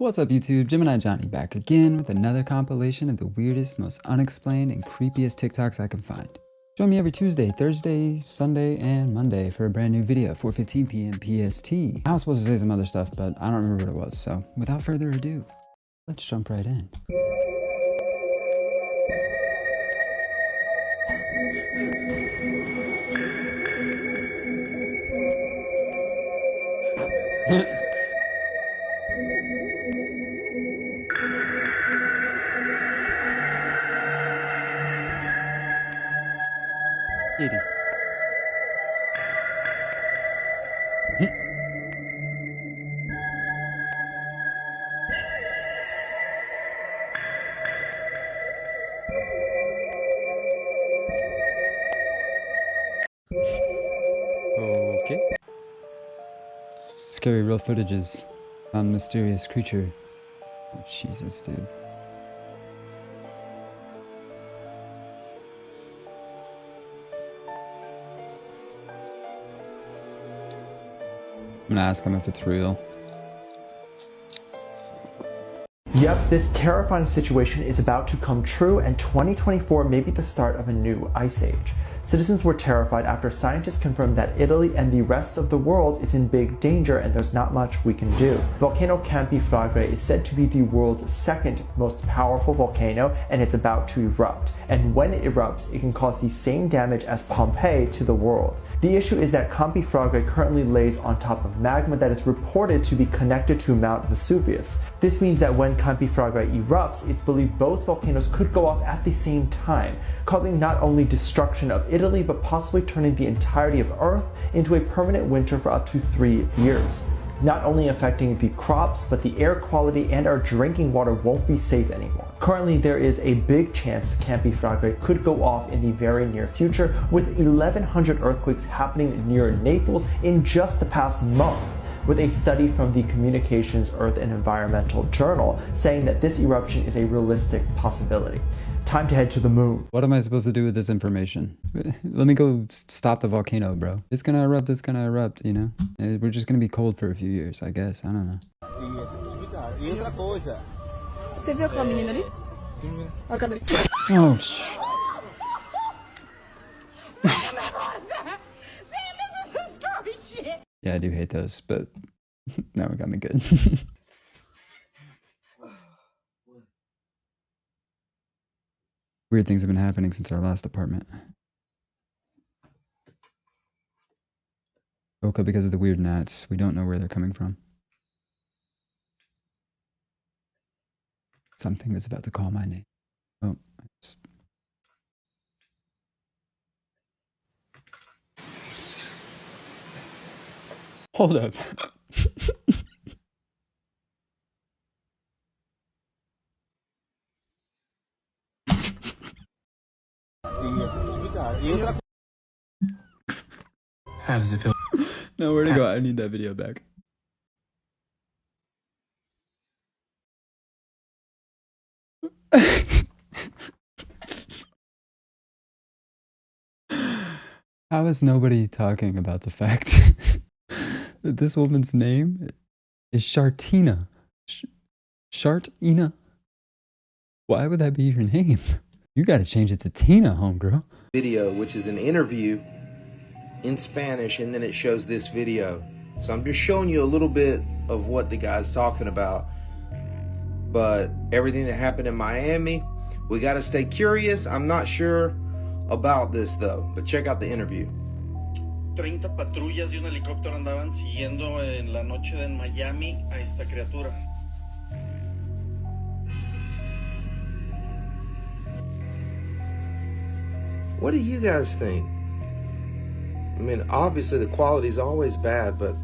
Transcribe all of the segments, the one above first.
What's up YouTube, Gemini Johnny back again with another compilation of the weirdest, most unexplained, and creepiest TikToks I can find. Join me every Tuesday, Thursday, Sunday, and Monday for a brand new video, 4:15 p.m. PST. I was supposed to say some other stuff, but I don't remember what it was, so without further ado, let's jump right in. Kitty. Okay. Scary real footages on mysterious creature. Oh, Jesus, dude. I'm gonna ask him if it's real. Yep, this terrifying situation is about to come true, and 2024 may be the start of a new ice age. Citizens were terrified after scientists confirmed that Italy and the rest of the world is in big danger and there's not much we can do. Volcano Campi Flegrei is said to be the world's second most powerful volcano, and it's about to erupt. And when it erupts, it can cause the same damage as Pompeii to the world. The issue is that Campi Flegrei currently lays on top of magma that is reported to be connected to Mount Vesuvius. This means that when Campi Flegrei erupts, it's believed both volcanoes could go off at the same time, causing not only destruction of Italy, but possibly turning the entirety of Earth into a permanent winter for up to 3 years. Not only affecting the crops, but the air quality and our drinking water won't be safe anymore. Currently, there is a big chance Campi Flegrei could go off in the very near future, with 1,100 earthquakes happening near Naples in just the past month, with a study from the Communications, Earth and Environmental Journal saying that this eruption is a realistic possibility. Time to head to the moon. What am I supposed to do with this information? Let me go stop the volcano, bro. It's gonna erupt, you know? We're just gonna be cold for a few years, I guess. I don't know. Oh, yeah, I do hate those, but that one got me good. Weird things have been happening since our last apartment. Woke up because of the weird gnats. We don't know where they're coming from. Something is about to call my name. Oh, hold up. How does it feel? No, where'd it go? I need that video back. How is nobody talking about the fact that this woman's name is Shartina? Shartina? Why would that be your name? You gotta change it to Tina, homegirl. Video, which is an interview in Spanish, and then it shows this video. So I'm just showing you a little bit of what the guy's talking about. But everything that happened in Miami, we got to stay curious. I'm not sure about this though, but check out the interview. 30 patrullas y un helicóptero andaban siguiendo en la noche de Miami a esta criatura. What do you guys think? I mean, obviously the quality is always bad, but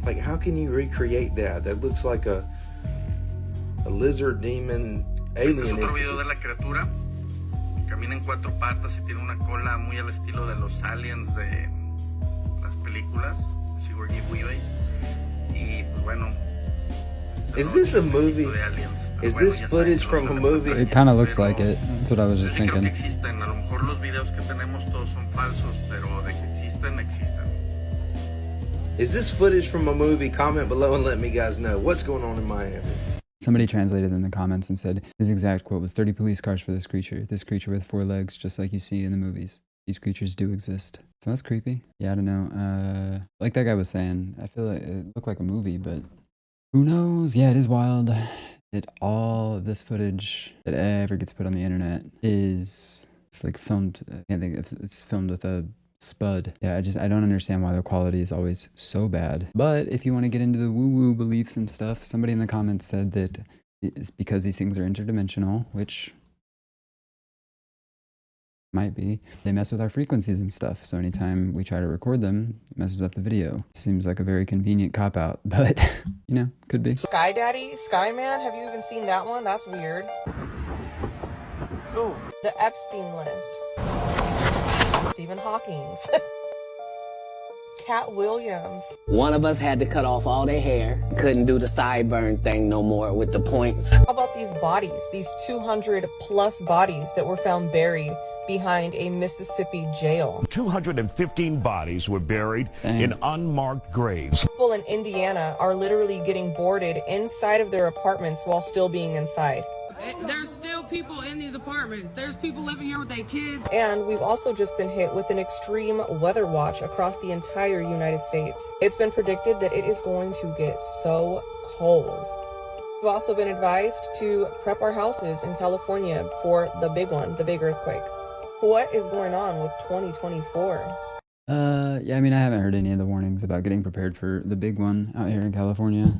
like, how can you recreate that? That looks like a lizard demon alien. Otro video de la criatura. Camina en 4 patas y tiene una cola muy al estilo de los aliens de las películas, Sigourney Weaver. Y pues bueno. Is this a movie? Is this footage from a movie? It kind of looks like it. That's what I was just thinking. A lo mejor los videos que tenemos todos son falsos, pero de que existen, existen. Is this footage from a movie? Comment below and let me guys know what's going on in Miami. Somebody translated in the comments and said his exact quote was 30 police cars for this creature with 4 legs, just like you see in the movies. These creatures do exist. So that's creepy. Yeah, I don't know. Like that guy was saying, I feel like it looked like a movie, but who knows? Yeah, it is wild. All of this footage that ever gets put on the internet it's like filmed. I can't think if it's filmed with a spud. Yeah, I don't understand why the quality is always so bad. But if you want to get into the woo-woo beliefs and stuff, somebody in the comments said that it's because these things are interdimensional, which might be. They mess with our frequencies and stuff, so anytime we try to record them, it messes up the video. Seems like a very convenient cop-out, but you know, could be. Sky Daddy, Sky Man, have you even seen that one? That's weird. Ooh. The Epstein list. Stephen Hawking's. Cat Williams. One of us had to cut off all their hair. Couldn't do the sideburn thing no more with the points. How about these bodies? These 200 plus bodies that were found buried behind a Mississippi jail. 215 bodies were buried in unmarked graves. People in Indiana are literally getting boarded inside of their apartments while still being inside. There's still people in these apartments. There's people living here with their kids. And we've also just been hit with an extreme weather watch across the entire United States. It's been predicted that it is going to get so cold. We've also been advised to prep our houses in California for the big one, the big earthquake. What is going on with 2024? Yeah, I mean, I haven't heard any of the warnings about getting prepared for the big one out here in California.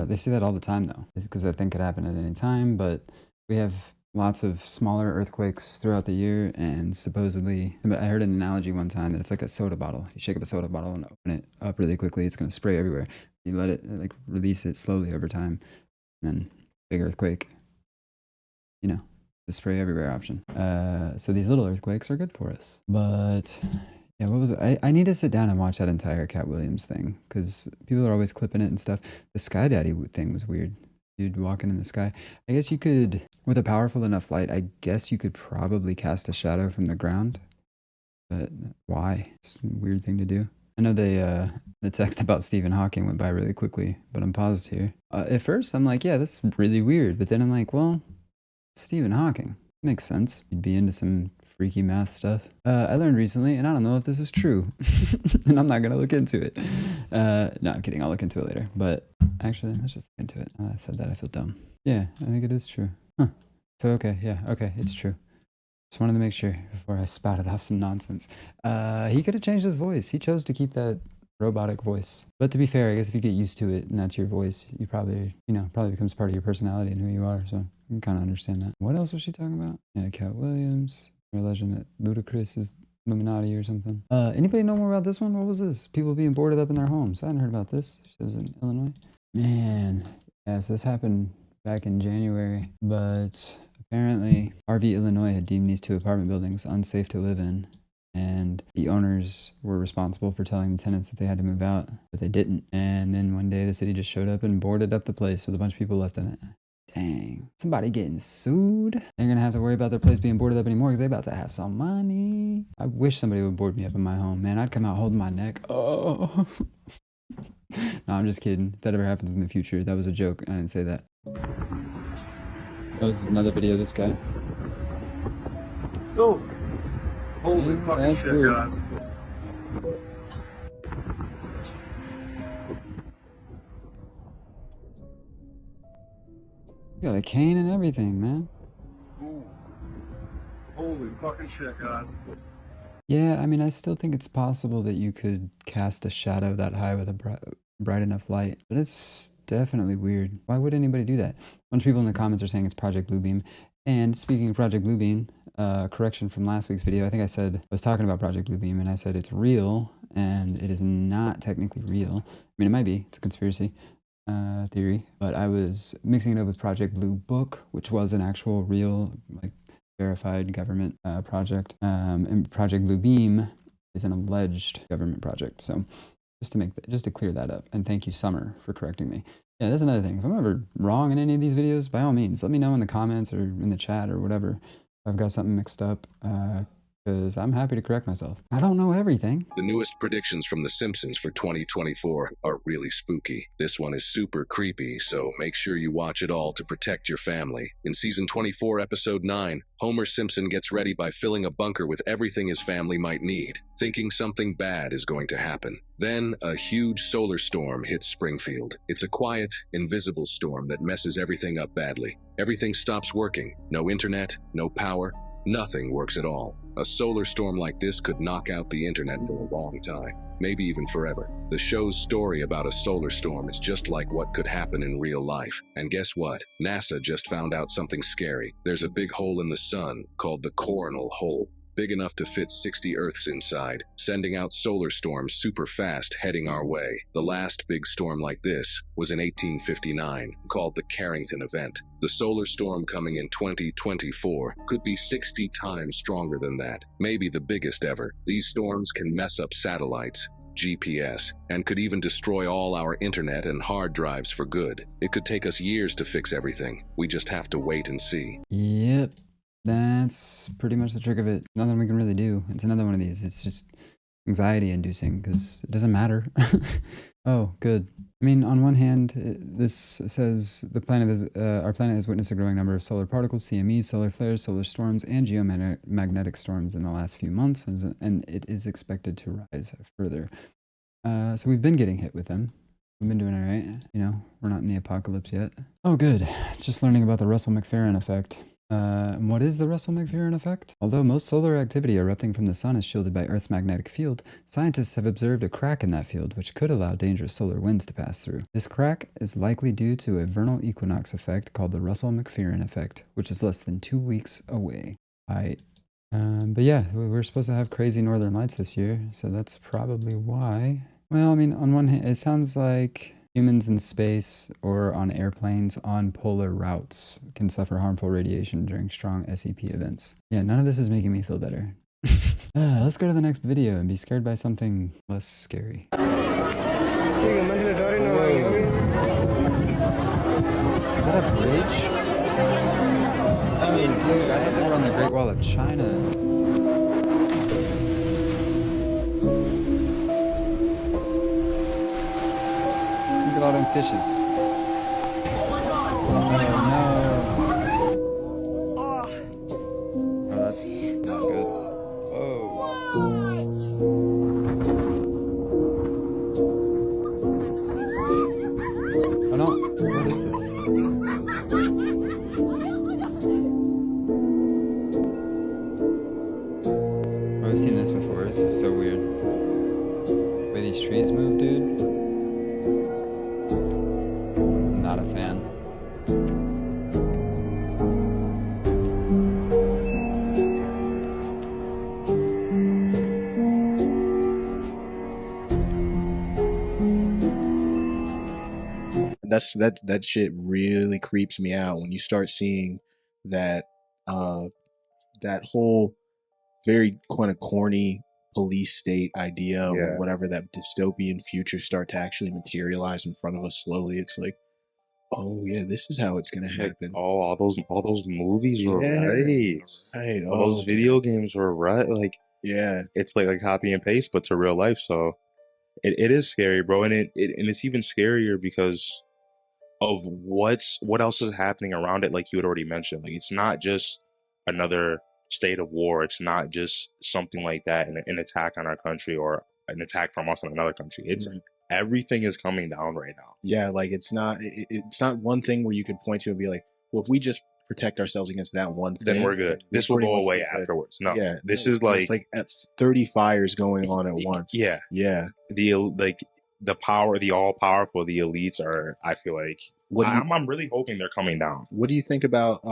They say that all the time, though, because I think it could happen at any time, but we have lots of smaller earthquakes throughout the year, and supposedly, I heard an analogy one time that it's like a soda bottle. You shake up a soda bottle and open it up really quickly, it's going to spray everywhere. You let it, like, release it slowly over time, and then big earthquake, you know, the spray everywhere option. So these little earthquakes are good for us, but... yeah, what was it? I need to sit down and watch that entire Cat Williams thing, because people are always clipping it and stuff. The Sky Daddy thing was weird. Dude walking in the sky. I guess you could, with a powerful enough light, I guess you could probably cast a shadow from the ground. But why? It's a weird thing to do. I know the text about Stephen Hawking went by really quickly, but I'm paused here. At first, I'm like, yeah, that's really weird. But then I'm like, well, Stephen Hawking. Makes sense. You'd be into some freaky math stuff. I learned recently, and I don't know if this is true, and I'm not going to look into it. No, I'm kidding. I'll look into it later. But actually, let's just look into it. I said that. I feel dumb. Yeah, I think it is true. Huh. So, okay. Yeah, okay. It's true. Just wanted to make sure before I spouted off some nonsense. He could have changed his voice. He chose to keep that robotic voice. But to be fair, I guess if you get used to it and that's your voice, you probably, probably becomes part of your personality and who you are. So I can kind of understand that. What else was she talking about? Yeah, Cat Williams. Or legend that Ludacris is Illuminati or something. Anybody know more about this one? What was this? People being boarded up in their homes. I hadn't heard about this. She was in Illinois. Man. Yeah, so this happened back in January. But apparently, RV Illinois had deemed these 2 apartment buildings unsafe to live in. And the owners were responsible for telling the tenants that they had to move out, but they didn't. And then one day the city just showed up and boarded up the place with a bunch of people left in it. Dang. Somebody getting sued. They're going to have to worry about their place being boarded up anymore because they're about to have some money. I wish somebody would board me up in my home, man. I'd come out holding my neck. Oh. No, I'm just kidding. If that ever happens in the future, that was a joke. I didn't say that. Oh, this is another video of this guy. Oh. Holy fucking shit, weird. guys. You got a cane and everything, man. Ooh. Holy fucking shit, guys. Yeah, I mean, I still think it's possible that you could cast a shadow that high with a bright enough light, but it's definitely weird. Why would anybody do that? A bunch of people in the comments are saying it's Project Bluebeam. And speaking of Project Bluebeam, correction from last week's video, I think I was talking about Project Bluebeam, and I said it's real, and it is not technically real. I mean, it might be. It's a conspiracy theory, but I was mixing it up with Project Blue Book, which was an actual real, like, verified government project. And Project Bluebeam is an alleged government project. So just to clear that up, and thank you, Summer, for correcting me. Yeah, that's another thing. If I'm ever wrong in any of these videos, by all means, let me know in the comments or in the chat or whatever. If I've got something mixed up, because because I'm happy to correct myself. I don't know everything. The newest predictions from The Simpsons for 2024 are really spooky. This one is super creepy, so make sure you watch it all to protect your family. In season 24, episode 9, Homer Simpson gets ready by filling a bunker with everything his family might need, thinking something bad is going to happen. Then, a huge solar storm hits Springfield. It's a quiet, invisible storm that messes everything up badly. Everything stops working. No internet, no power, nothing works at all. A solar storm like this could knock out the internet for a long time, maybe even forever. The show's story about a solar storm is just like what could happen in real life. And guess what? NASA just found out something scary. There's a big hole in the sun called the coronal hole, big enough to fit 60 Earths inside, sending out solar storms super fast heading our way. The last big storm like this was in 1859, called the Carrington event. The solar storm coming in 2024 could be 60 times stronger than that, maybe the biggest ever. These storms can mess up satellites, GPS, and could even destroy all our internet and hard drives for good. It could take us years to fix everything. We just have to wait and see. Yep. That's pretty much the trick of it. Nothing we can really do. It's another one of these. It's just anxiety inducing because it doesn't matter. Oh, good. I mean, on one hand, this says our planet has witnessed a growing number of solar particles, CMEs, solar flares, solar storms, and geomagnetic storms in the last few months, and it is expected to rise further. So we've been getting hit with them. We've been doing all right. You know, we're not in the apocalypse yet. Oh, good. Just learning about the Russell-McPherson effect. What is the Russell-McPherson effect? Although most solar activity erupting from the sun is shielded by Earth's magnetic field, scientists have observed a crack in that field which could allow dangerous solar winds to pass through. This crack is likely due to a vernal equinox effect called the Russell-McPherson effect, which is less than 2 weeks away. But yeah, we're supposed to have crazy northern lights this year, so that's probably why. Well, I mean, on one hand, it sounds like humans in space or on airplanes on polar routes can suffer harmful radiation during strong SEP events. Yeah, none of this is making me feel better. Let's go to the next video and be scared by something less scary. Whoa. Is that a bridge? Oh, dude, I thought they were on the Great Wall of China. Look at all them fishes. Oh no. Oh, that's not good. Oh no, what is this? Oh, I've seen this before. This is so weird. The way these trees move, dude. Not a fan. That shit really creeps me out when you start seeing that that whole very kind of corny police state idea or whatever, that dystopian future start to actually materialize in front of us slowly. It's like, oh yeah, this is how it's gonna happen. Oh, all those movies were right. All those video games were right. Like, yeah, it's like a copy and paste, but to real life. So it is scary, bro, and it's even scarier because of what else is happening around it. Like you had already mentioned, like it's not just another state of war. It's not just something like that, an attack on our country or an attack from us on another country. It's everything is coming down right now. Yeah, like it's not one thing where you could point to and be like, well, if we just protect ourselves against that one thing, then we're good. This will go away afterwards. No, yeah, this is like 30 fires going on at once. Yeah, yeah. The power, the all powerful, the elites are. I feel like I'm really hoping they're coming down. What do you think about?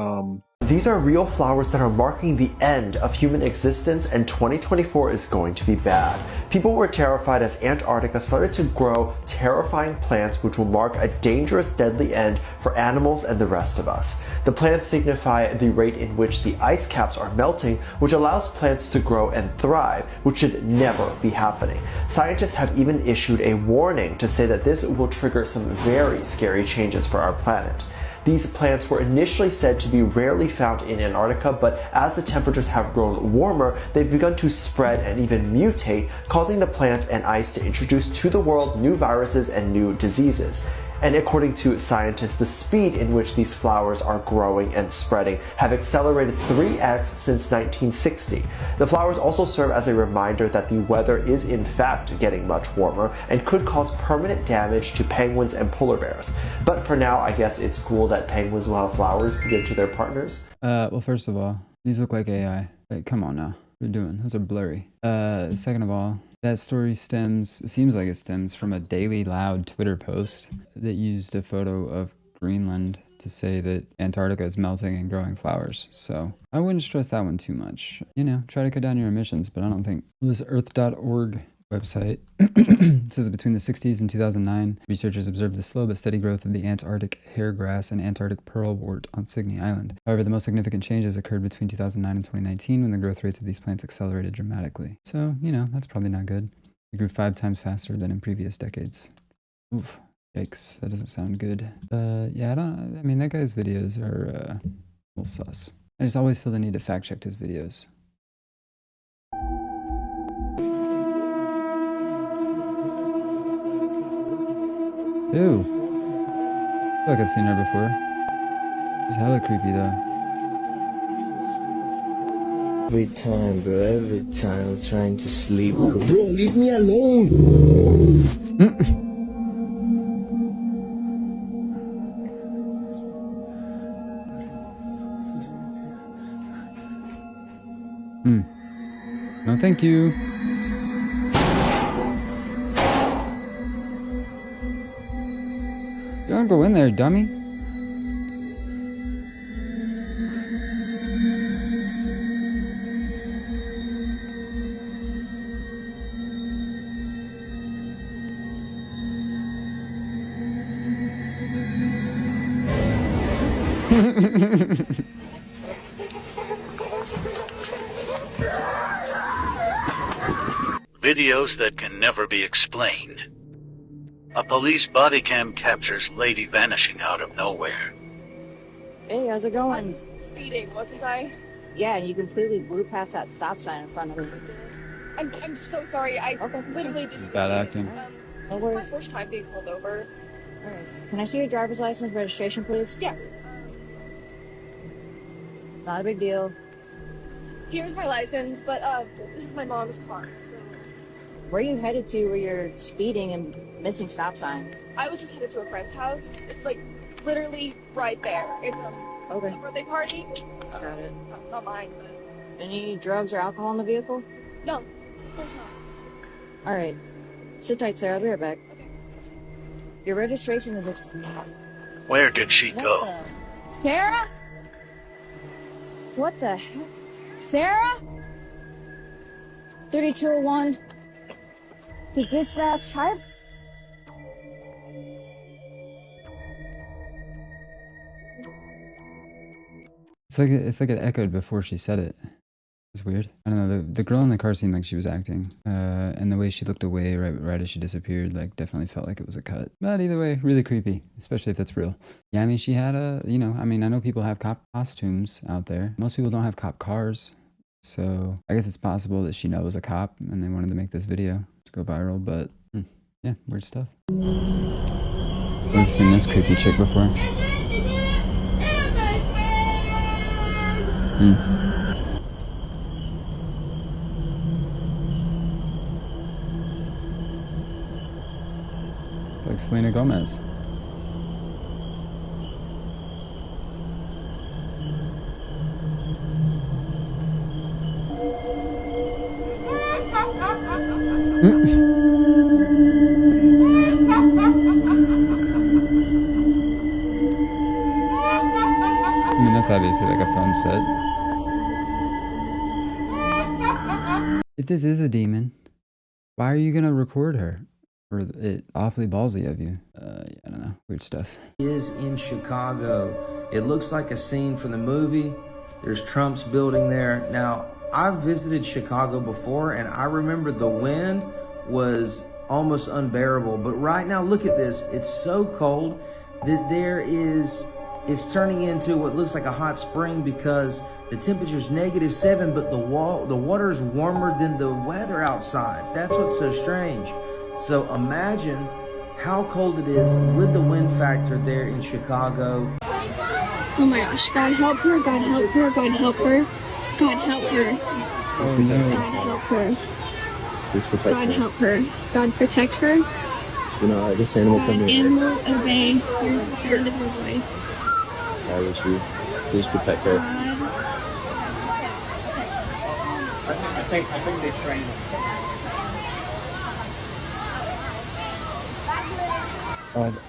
These are real flowers that are marking the end of human existence, and 2024 is going to be bad. People were terrified as Antarctica started to grow terrifying plants which will mark a dangerous, deadly end for animals and the rest of us. The plants signify the rate in which the ice caps are melting, which allows plants to grow and thrive, which should never be happening. Scientists have even issued a warning to say that this will trigger some very scary changes for our planet. These plants were initially said to be rarely found in Antarctica, but as the temperatures have grown warmer, they've begun to spread and even mutate, causing the plants and ice to introduce to the world new viruses and new diseases. And according to scientists, the speed in which these flowers are growing and spreading have accelerated 3x since 1960. The flowers also serve as a reminder that the weather is in fact getting much warmer and could cause permanent damage to penguins and polar bears. But for now, I guess it's cool that penguins will have flowers to give to their partners. Well, first of all, these look like AI. Like, come on now. What are you doing? Those are blurry. Second of all, that story seems like it stems from a Daily Loud Twitter post that used a photo of Greenland to say that Antarctica is melting and growing flowers. So I wouldn't stress that one too much. You know, try to cut down your emissions, but I don't think this earth.org website says that between the 60s and 2009, researchers observed the slow but steady growth of the Antarctic hairgrass and Antarctic pearlwort on Cygney Island. However, the most significant changes occurred between 2009 and 2019 when the growth rates of these plants accelerated dramatically. So, you know, that's probably not good. They grew 5 times faster than in previous decades. Oof, yikes, that doesn't sound good. Yeah, I mean, that guy's videos are a little sus. I just always feel the need to fact check his videos. Ew. I feel like I've seen her before. It's hella creepy though. Every time, bro. Every time I'm trying to sleep. Bro, leave me alone. No, thank you. Don't go in there, dummy. Videos that can never be explained. A police body cam captures lady vanishing out of nowhere. Hey, how's it going? I was speeding, wasn't I? Yeah, and you completely blew past that stop sign in front of me. I'm so sorry. I literally This is bad acting. No It's worries. my first time being pulled over. Alright. Can I see your driver's license registration, please? Yeah. Not a big deal. Here's my license, but this is my mom's car. Where are you headed to where you're speeding and missing stop signs? I was just headed to a friend's house. It's like literally right there. It's a birthday party. Got it. Not mine, but Any drugs or alcohol in the vehicle? no, of course not. Alright. Sit tight, sir. I'll be right back. Your registration is expired. Where did she go? Sarah? What the heck? Sarah? 3201 to dispatch. Hi. It's like it echoed before she said it. It's weird. I don't know. The girl in the car seemed like she was acting, and the way she looked away right as she disappeared, like definitely felt like it was a cut. But either way, really creepy, especially if it's real. Yeah, I mean, she had I know people have cop costumes out there. Most people don't have cop cars, so I guess it's possible that she knows a cop and they wanted to make this video to go viral. But yeah, weird stuff. I've seen this creepy chick before. It's like Selena Gomez. I mean, that's obviously like a film set. If this is a demon, why are you gonna record her? Or it awfully ballsy of you. Yeah, I don't know. Weird stuff. Is in Chicago. It looks like a scene from the movie. There's Trump's building there. Now, I've visited Chicago before, and I remember the wind was almost unbearable. But right now, look at this. It's so cold that there is it's turning into what looks like a hot spring because the temperature's -7, but the water is warmer than the weather outside. That's what's so strange. So imagine how cold it is with the wind factor there in Chicago. Oh my gosh, God help her, God help her, God help her, God help her. Oh no. God help her. Please protect God her. help her. God protect her. You know, this animal God, come here. animals obey your sound of your voice. I wish you. Please protect her. I think they train them.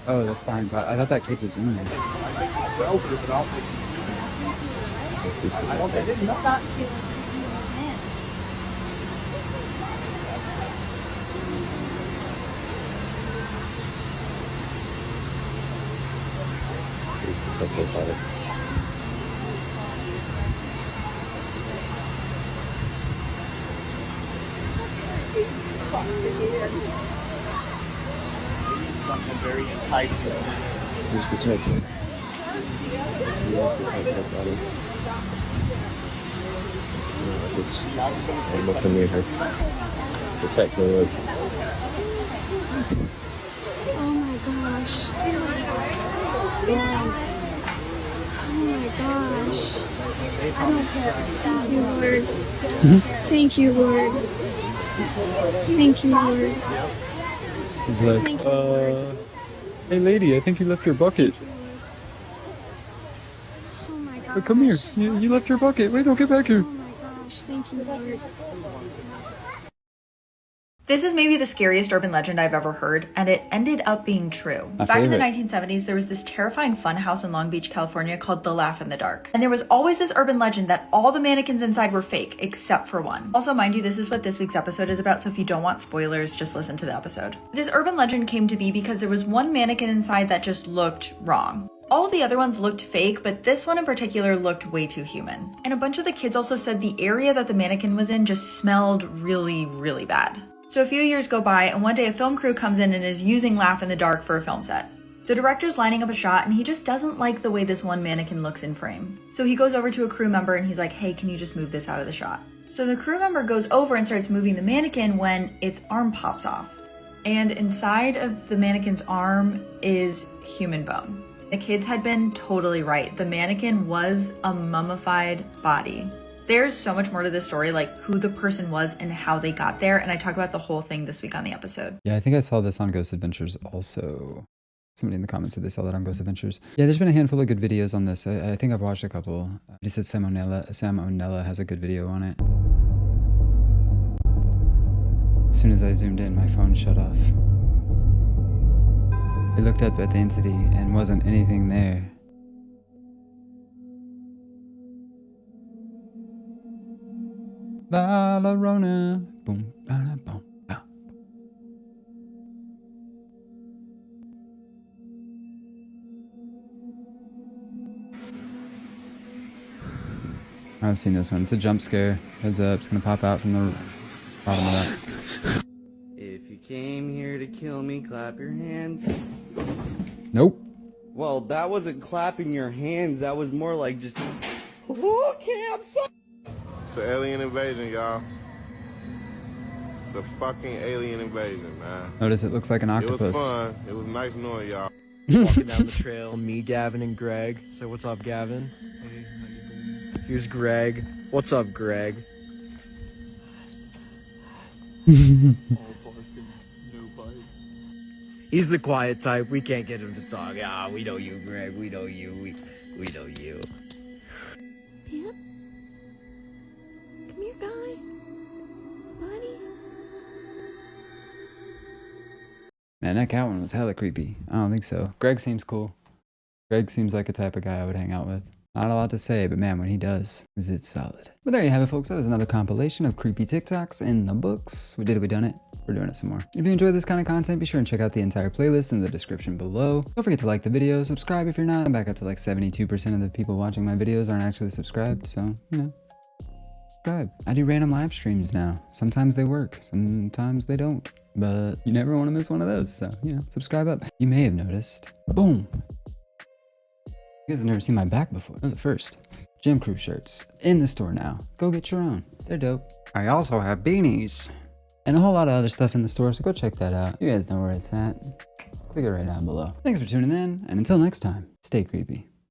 Oh, that's fine, but I thought that kid was in there. I think it's shelter, but I don't think I don't think it's not. Protect her, Father. Something very enticing. Please protect her. Protect her, Father. Animal come near her. Protect her, Lord. Oh my gosh. Oh my gosh. I don't care. Thank you, Lord. Thank you, Lord. Thank you, Lord. He's like, hey lady, I think you left your bucket. Oh my gosh. But come here, you left your bucket. Wait, don't get back here. Oh my gosh. Thank you, Lord. This is maybe the scariest urban legend I've ever heard, and it ended up being true. Back in the 1970s, there was this terrifying fun house in Long Beach, California called The Laugh in the Dark. And there was always this urban legend that all the mannequins inside were fake, except for one. Also, mind you, this is what this week's episode is about, so if you don't want spoilers, just listen to the episode. This urban legend came to be because there was one mannequin inside that just looked wrong. All of the other ones looked fake, but this one in particular looked way too human. And a bunch of the kids also said the area that the mannequin was in just smelled really, really bad. So a few years go by, and one day a film crew comes in and is using Laugh in the Dark for a film set. The director's lining up a shot, and he just doesn't like the way this one mannequin looks in frame. So he goes over to a crew member and he's like, hey, can you just move this out of the shot? So the crew member goes over and starts moving the mannequin when its arm pops off. And inside of the mannequin's arm is human bone. The kids had been totally right. The mannequin was a mummified body. There's so much more to this story, like who the person was and how they got there, and I talk about the whole thing this week on the episode. Yeah, I think I saw this on Ghost Adventures also. Somebody in the comments said they saw that on Ghost Adventures. Yeah, there's been a handful of good videos on this. I think I've watched a couple. He said Sam O'Nella has a good video on it. As soon as I zoomed in, my phone shut off. I looked up at the entity and wasn't anything there. La la Rona. Boom, ba, boom, ba. I've seen this one. It's a jump scare. Heads up, it's gonna pop out from the bottom of that. If you came here to kill me, clap your hands. Nope. Well, that wasn't clapping your hands. That was more like just. Okay, I'm sorry. It's an alien invasion, y'all. It's a fucking alien invasion, man. Notice it looks like an octopus. It was fun. It was nice knowing y'all. Walking down the trail, me, Gavin, and Greg. Say, what's up, Gavin? Hey, how you doing? Here's Greg. What's up, Greg? He's the quiet type. We can't get him to talk. Ah, we know you, Greg. We know you. We know you. Yep. Come here, guy. Buddy. Man, that cat one was hella creepy. I don't think so. Greg seems cool. Greg seems like a type of guy I would hang out with. Not a lot to say, but man, when he does, is it solid. But there you have it, folks. That is another compilation of creepy TikToks in the books. We did it, we done it. We're doing it some more. If you enjoy this kind of content, be sure and check out the entire playlist in the description below. Don't forget to like the video, subscribe if you're not. I'm back up to like 72% of the people watching my videos aren't actually subscribed, so, you know, subscribe. I do random live streams now. Sometimes they work, sometimes they don't. But you never want to miss one of those, so, you know, subscribe up. You may have noticed, boom, You guys have never seen my back before. That was the first. Gym Crew shirts in the store now. Go get your own. They're dope. I also have beanies and a whole lot of other stuff in the store, so go check that out. You guys know where it's at. Click it right down below. Thanks for tuning in, and until next time, stay creepy.